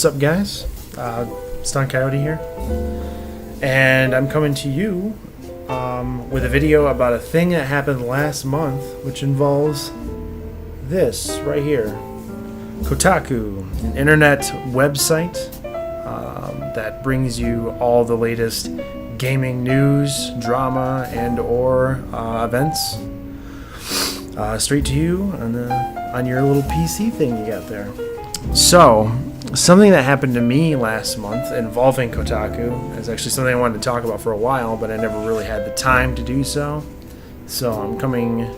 What's up, guys? Stun Coyote here, and I'm coming to you with a video about a thing that happened last month, which involves this right here. Kotaku, an internet website that brings you all the latest gaming news, drama, and or events straight to you on your little PC thing you got there. So, something that happened to me last month involving Kotaku is actually something I wanted to talk about for a while, but I never really had the time to do so. So I'm coming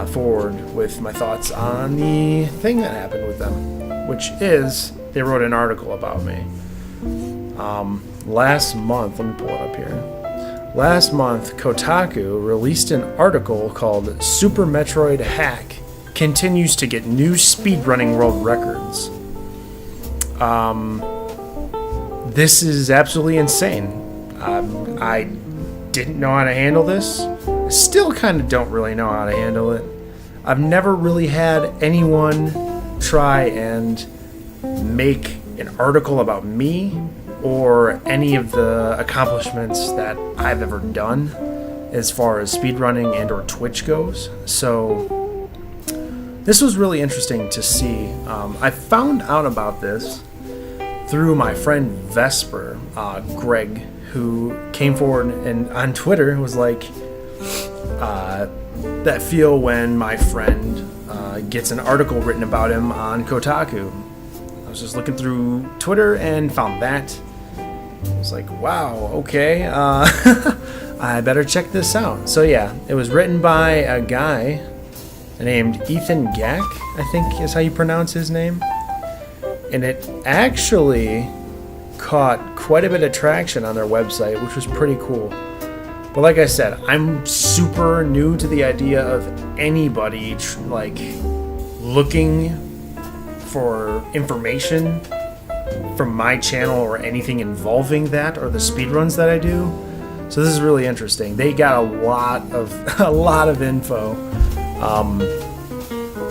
forward with my thoughts on the thing that happened with them, which is they wrote an article about me. Last month, let me pull it up here. Last month, Kotaku released an article called Super Metroid Hack Continues to Get New Speedrunning World Records. This is absolutely insane. I didn't know how to handle this. I still kind of don't really know how to handle it. I've never really had anyone try and make an article about me or any of the accomplishments that I've ever done as far as speedrunning and or Twitch goes. So this was really interesting to see. I found out about this through my friend Vesper, Greg, who came forward and on Twitter was like, that feel when my friend gets an article written about him on Kotaku. I was just looking through Twitter and found that. I was like, wow, okay, I better check this out. So yeah, it was written by a guy named Ethan Gack, I think is how you pronounce his name. And it actually caught quite a bit of traction on their website, which was pretty cool. But like I said, I'm super new to the idea of anybody looking for information from my channel or anything involving that or the speedruns that I do. So this is really interesting. They got a lot of info.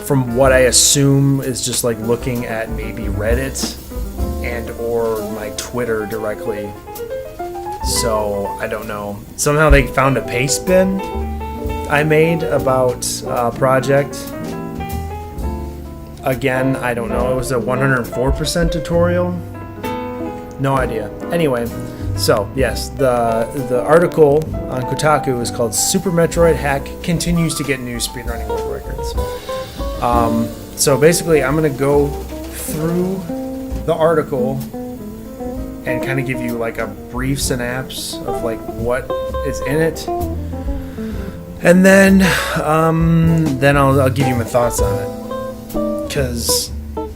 From what I assume is just like looking at maybe Reddit and or my Twitter directly. So I don't know. Somehow they found a paste bin I made about a project. Again, I don't know. It was a 104% tutorial. No idea. Anyway, so yes, the article on Kotaku is called Super Metroid Hack Continues to Get New Speedrunning World Records. So basically, I'm going to go through the article and kind of give you like a brief synopsis of like what is in it, and then I'll give you my thoughts on it. Because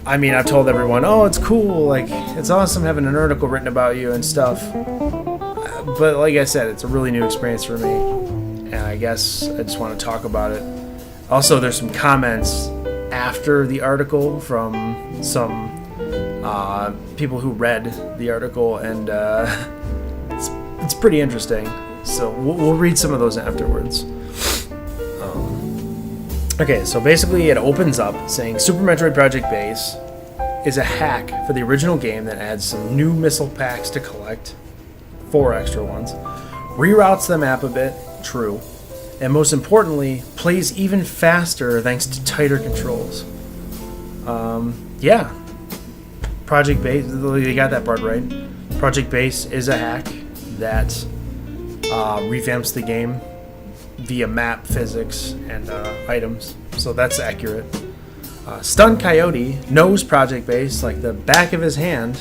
I mean, I've told everyone, oh, it's cool, like it's awesome having an article written about you and stuff. But like I said, it's a really new experience for me, and I guess I just want to talk about it. Also, there's some comments after the article from some people who read the article, and it's pretty interesting. So we'll read some of those afterwards. Okay, so basically it opens up saying Super Metroid Project Base is a hack for the original game that adds some new missile packs to collect, 4 extra ones, reroutes the map a bit, true, and most importantly, plays even faster thanks to tighter controls. Yeah. Project Base, you got that part right. Project Base is a hack that revamps the game via map physics and items, so that's accurate. Stun Coyote knows Project Base like the back of his hand,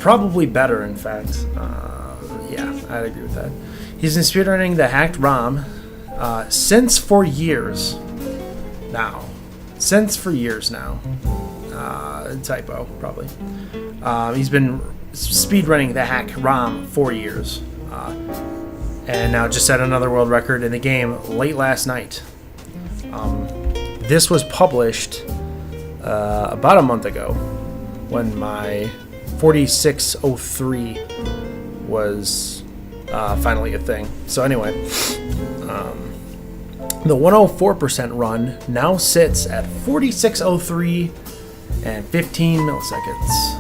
probably better, in fact. Yeah, I'd agree with that. He's been speedrunning the hacked ROM since for years now. Typo, probably. He's been speedrunning the hack ROM for years. And now just set another world record in the game late last night. This was published about a month ago when my 4603 was finally a thing. So anyway, the 104% run now sits at 4603 and 15 milliseconds.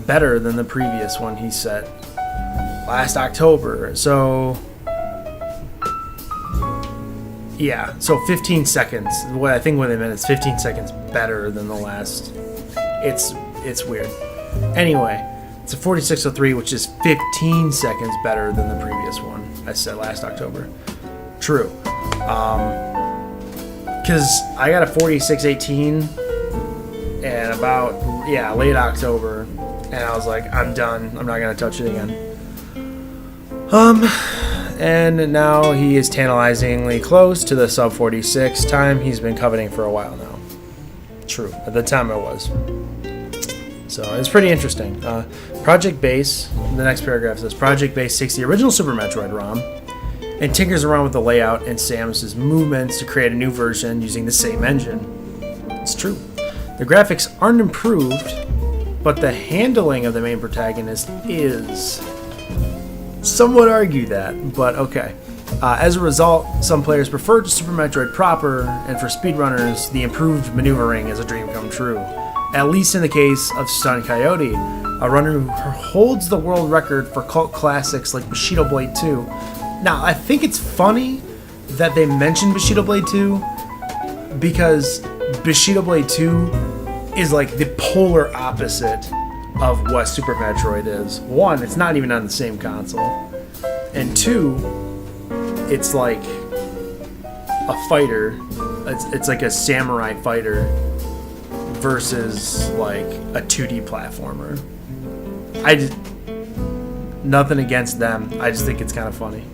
Better than the previous one he set last October. So, yeah, so 15 seconds. What I think what they meant is 15 seconds better than the last. It's weird. Anyway, it's a 4603, which is 15 seconds better than the previous one I said last October. True. Because I got a 4618 and about, late October, and I was like, I'm done. I'm not going to touch it again. And now he is tantalizingly close to the sub 46 time he's been coveting for a while now. True. At the time it was. So it's pretty interesting. Project Base, the next paragraph says, Project Base takes the original Super Metroid ROM and tinkers around with the layout and Samus's movements to create a new version using the same engine. It's true. The graphics aren't improved, but the handling of the main protagonist is. Some would argue that, but okay. As a result, some players prefer to Super Metroid proper, and for speedrunners, the improved maneuvering is a dream come true. At least in the case of Stun Coyote, a runner who holds the world record for cult classics like Bushido Blade 2. Now, I think it's funny that they mentioned Bushido Blade 2 because Bushido Blade 2 is like the polar opposite of what Super Metroid is. One, it's not even on the same console. And two, it's like a fighter. It's like a samurai fighter versus like a 2D platformer. Nothing against them. I just think it's kind of funny.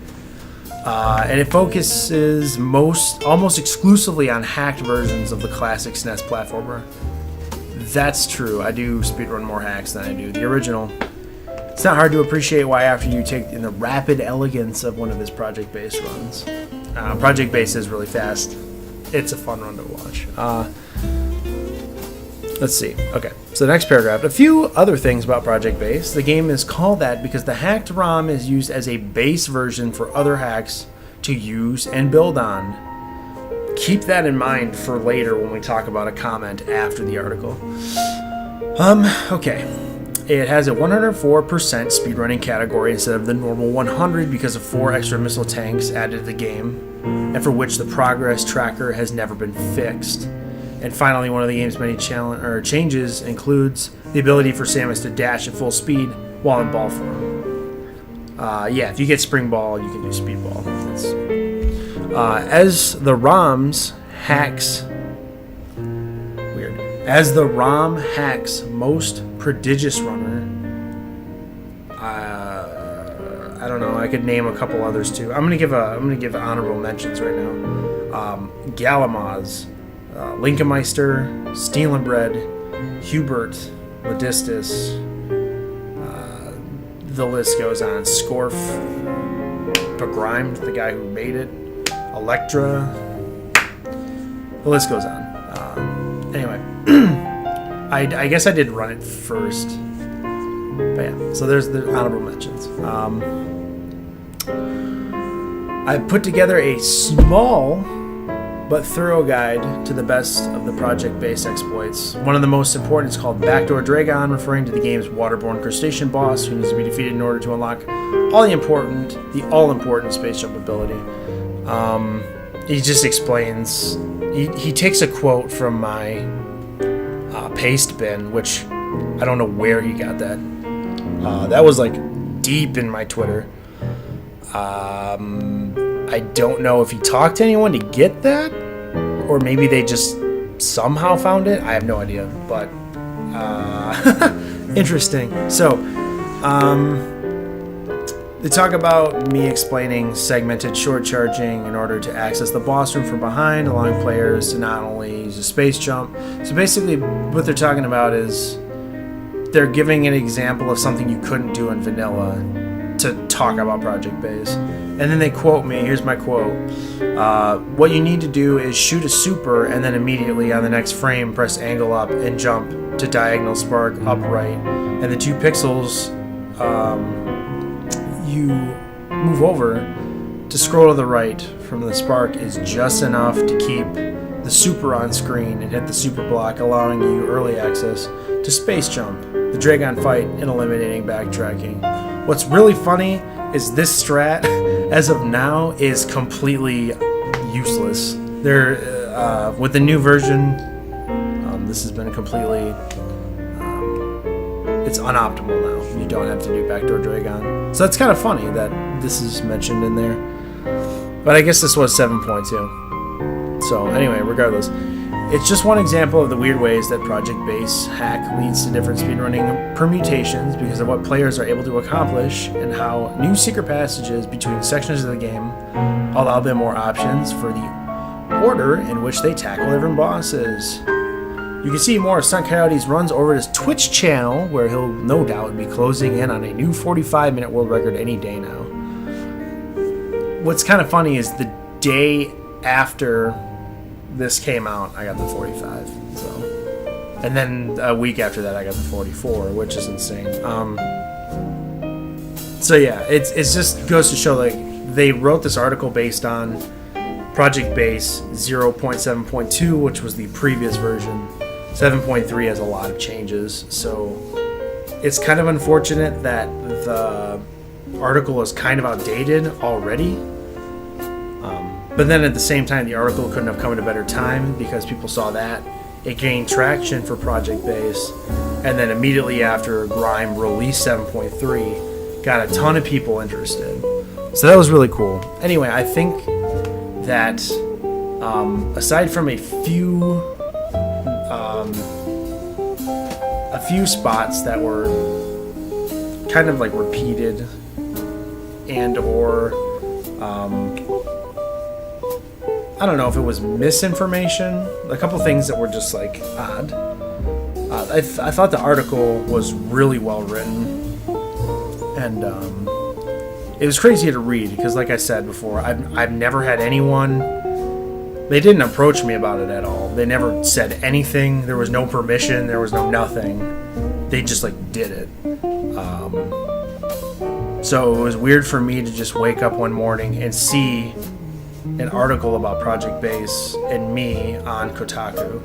And it focuses almost exclusively on hacked versions of the classic SNES platformer. That's true. I do speedrun more hacks than I do the original. It's not hard to appreciate why after you take in the rapid elegance of one of his Project Base runs. Project Base is really fast. It's a fun run to watch. Let's see. Okay, so the next paragraph. A few other things about Project Base. The game is called that because the hacked ROM is used as a base version for other hacks to use and build on. Keep that in mind for later when we talk about a comment after the article. Okay. It has a 104% speedrunning category instead of the normal 100 because of 4 extra missile tanks added to the game, and for which the progress tracker has never been fixed. And finally, one of the game's many changes includes the ability for Samus to dash at full speed while in ball form. If you get Spring Ball, you can do Speed Ball. As the ROM hacks most prodigious runner, I don't know. I could name a couple others too. I'm gonna give honorable mentions right now. Galamaz, Linkemeister, Steelenbred, Hubert, Modistus. The list goes on. Scorf, Begrimed, the guy who made it. Electra. The list goes on. Anyway, I guess I did run it first. But yeah, so there's the honorable mentions. I put together a small but thorough guide to the best of the Project Base exploits. One of the most important is called Backdoor Dragon, referring to the game's waterborne crustacean boss who needs to be defeated in order to unlock the all-important space jump ability. He just explains. He takes a quote from my paste bin, which I don't know where he got that. That was like deep in my Twitter. I don't know if he talked to anyone to get that, or maybe they just somehow found it. I have no idea, but interesting. So, they talk about me explaining segmented short charging in order to access the boss room from behind, allowing players to not only use a space jump. So basically, what they're talking about is they're giving an example of something you couldn't do in vanilla to talk about Project Base. And then they quote me. Here's my quote. What you need to do is shoot a super and then immediately on the next frame press angle up and jump to diagonal spark upright. And the 2 pixels you move over to scroll to the right from the spark is just enough to keep the super on screen and hit the super block, allowing you early access to Space Jump, the Dragon fight, and eliminating backtracking. What's really funny is this strat, as of now, is completely useless. With the new version, this has been completely, it's unoptimal now. You don't have to do backdoor Dragon. So that's kind of funny that this is mentioned in there. But I guess this was 7.2. So anyway, regardless, it's just one example of the weird ways that Project Base hack leads to different speedrunning permutations because of what players are able to accomplish and how new secret passages between sections of the game allow them more options for the order in which they tackle different bosses. You can see more of Stunt Coyote's runs over his Twitch channel, where he'll no doubt be closing in on a new 45-minute world record any day now. What's kind of funny is the day after this came out, I got the 45. So, and then a week after that, I got the 44, which is insane. So yeah, it's just goes to show, like, they wrote this article based on Project Base 0.7.2, which was the previous version. 7.3 has a lot of changes, so it's kind of unfortunate that the article is kind of outdated already. But then at the same time, the article couldn't have come at a better time because people saw that. It gained traction for Project Base, and then immediately after Grime released 7.3, got a ton of people interested. So that was really cool. Anyway, I think that aside from a few spots that were kind of like repeated and or I don't know if it was misinformation, a couple things that were just like odd. I thought the article was really well written, and it was crazy to read because, like I said before, I've never had anyone. They didn't approach me about it at all. They never said anything. There was no permission. There was no nothing. They just like did it. So it was weird for me to just wake up one morning and see an article about Project Base and me on Kotaku.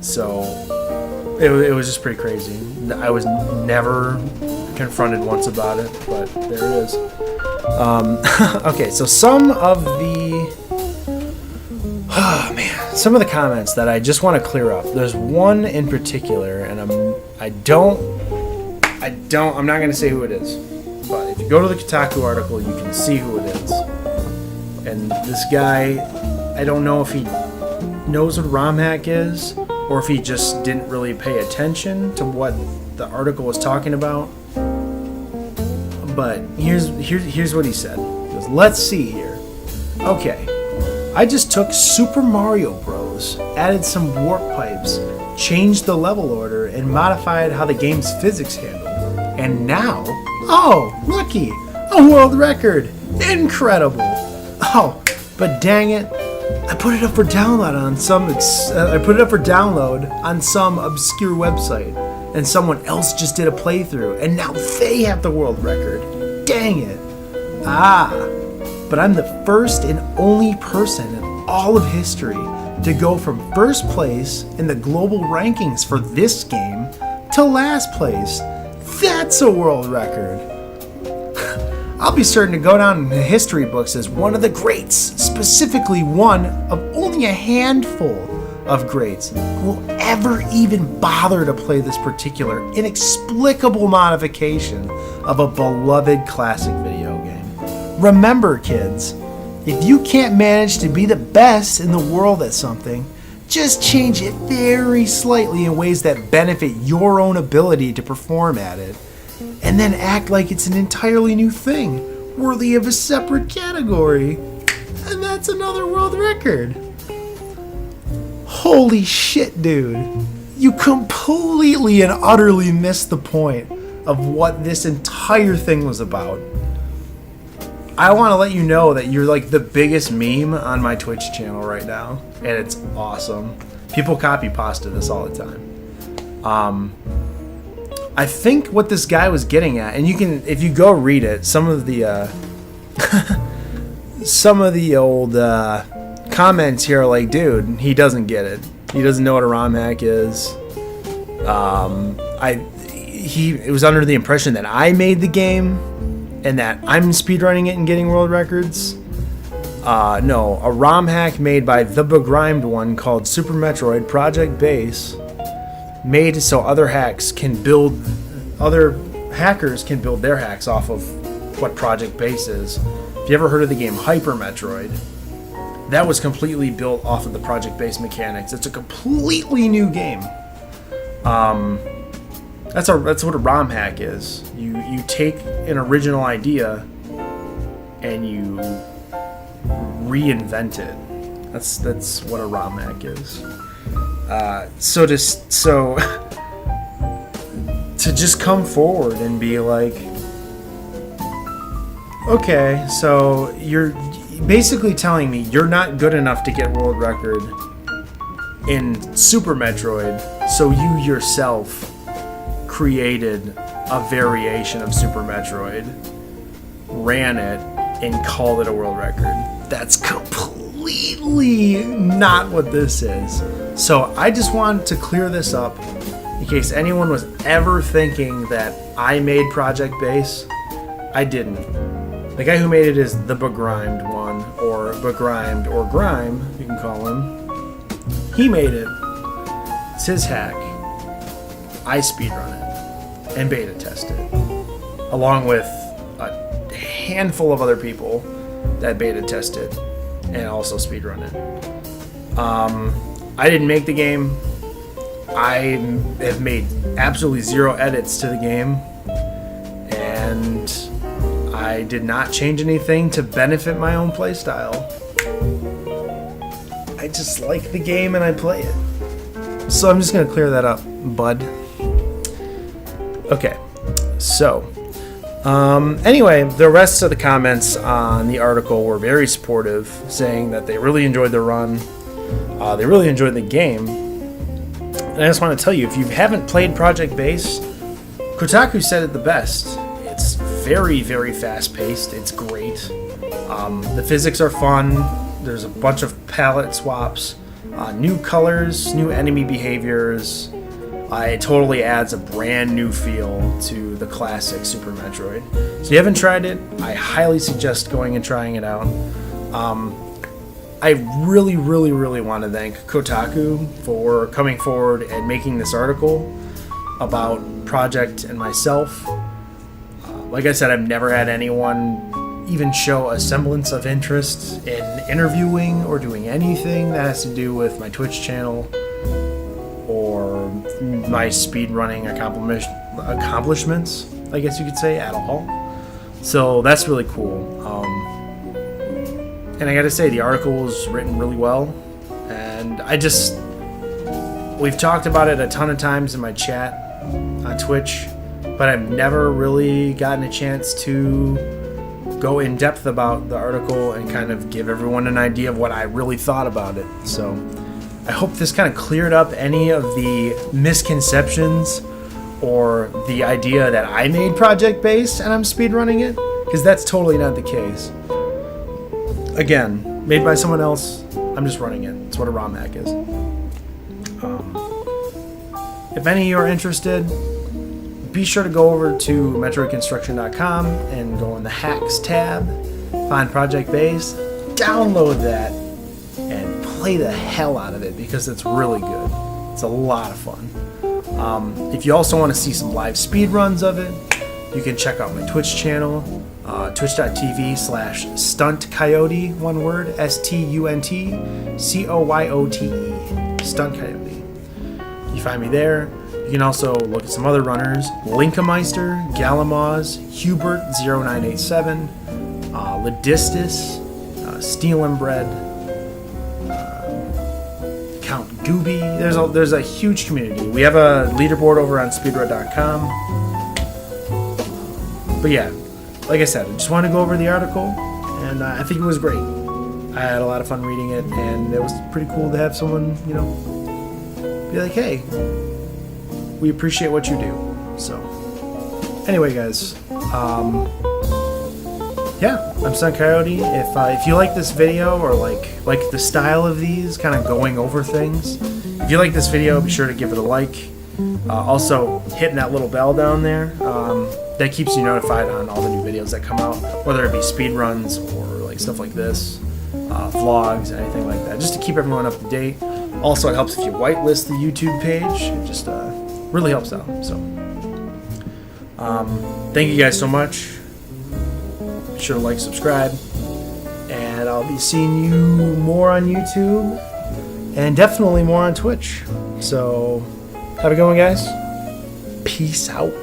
So it was just pretty crazy. I was never confronted once about it, but there it is. Okay, so some of the comments that I just want to clear up. There's one in particular, and I'm not going to say who it is, but if you go to the Kotaku article, you can see who it is. And this guy, I don't know if he knows what ROM hack is, or if he just didn't really pay attention to what the article was talking about. But here's what he said. He goes, let's see here. Okay, I just took Super Mario Bros., added some warp pipes, changed the level order, and modified how the game's physics handle. And now, oh, looky, a world record! Incredible! Oh, but dang it, I put it up for download on some obscure website, and someone else just did a playthrough, and now they have the world record. Dang it! But I'm the first and only person in all of history to go from first place in the global rankings for this game to last place. That's a world record. I'll be certain to go down in the history books as one of the greats, specifically one of only a handful of greats who will ever even bother to play this particular inexplicable modification of a beloved classic video game. Remember, kids, if you can't manage to be the best in the world at something, just change it very slightly in ways that benefit your own ability to perform at it, and then act like it's an entirely new thing, worthy of a separate category. And that's another world record. Holy shit, dude. You completely and utterly missed the point of what this entire thing was about. I want to let you know that you're like the biggest meme on my Twitch channel right now, and it's awesome. People copy pasta this all the time. I think what this guy was getting at, and you can, if you go read it, some of the old comments here are like, dude, he doesn't get it. He doesn't know what a ROM hack is. It was under the impression that I made the game and that I'm speedrunning it and getting world records. No, a ROM hack made by the begrimed one called Super Metroid Project Base, made so other hackers can build their hacks off of what Project Base is. If you ever heard of the game Hyper Metroid, that was completely built off of the Project Base mechanics. It's a completely new game. That's what a ROM hack is. You take an original idea and you reinvent it. That's what a ROM hack is. So to just come forward and be like, okay, so you're basically telling me you're not good enough to get world record in Super Metroid, so you yourself created a variation of Super Metroid, ran it, and called it a world record. That's completely not what this is. So I just wanted to clear this up in case anyone was ever thinking that I made Project Base. I didn't. The guy who made it is the begrimed one, or begrimed, or grime, you can call him. He made it. It's his hack. I speedrun it and beta test it, along with a handful of other people that beta tested and also speedrun it. I didn't make the game. I have made absolutely zero edits to the game, and I did not change anything to benefit my own playstyle. I just like the game and I play it. So I'm just going to clear that up, bud. Okay, so anyway, the rest of the comments on the article were very supportive, saying that they really enjoyed the run, they really enjoyed the game. And I just want to tell you, if you haven't played Project Base, Kotaku said it the best. It's very, very fast-paced. It's great. The physics are fun. There's a bunch of palette swaps, new colors, new enemy behaviors. It totally adds a brand new feel to the classic Super Metroid. So if you haven't tried it, I highly suggest going and trying it out. I really, really, really want to thank Kotaku for coming forward and making this article about Project and myself. Like I said, I've never had anyone even show a semblance of interest in interviewing or doing anything that has to do with my Twitch channel or my speedrunning accomplishments, I guess you could say, at all. So that's really cool. And I gotta say, the article was written really well, and we've talked about it a ton of times in my chat on Twitch, but I've never really gotten a chance to go in depth about the article and kind of give everyone an idea of what I really thought about it. So I hope this kind of cleared up any of the misconceptions or the idea that I made Project Base and I'm speedrunning it, because that's totally not the case. Again, made by someone else, I'm just running it. It's what a ROM hack is. If any of you are interested, be sure to go over to metroidconstruction.com and go in the Hacks tab, find Project Base, download that, and play the hell out of it, because it's really good. It's a lot of fun. If you also want to see some live speed runs of it, you can check out my Twitch channel, twitch.tv/stuntcoyote, one word, STUNTCOYOTE, Stunt Coyote. You find me there. You can also look at some other runners: Linkameister, Gallimaz, Hubert0987, Ladistis, Steel and Bread, Count Gooby. There's a huge community. We have a leaderboard over on speedrun.com. But yeah, like I said, I just want to go over the article, and I think it was great. I had a lot of fun reading it, and it was pretty cool to have someone, be like, hey, we appreciate what you do. So, anyway, guys, yeah, I'm Sun Coyote. If you like this video or like the style of these, kind of going over things, if you like this video, be sure to give it a like. Also, hitting that little bell down there, that keeps you notified on all the new videos that come out, whether it be speed runs or like stuff like this, vlogs, anything like that, just to keep everyone up to date. Also, it helps if you whitelist the YouTube page. It just really helps out. So, thank you guys so much. Be sure to like, subscribe, and I'll be seeing you more on YouTube and definitely more on Twitch. So, have a good one, guys. Peace out.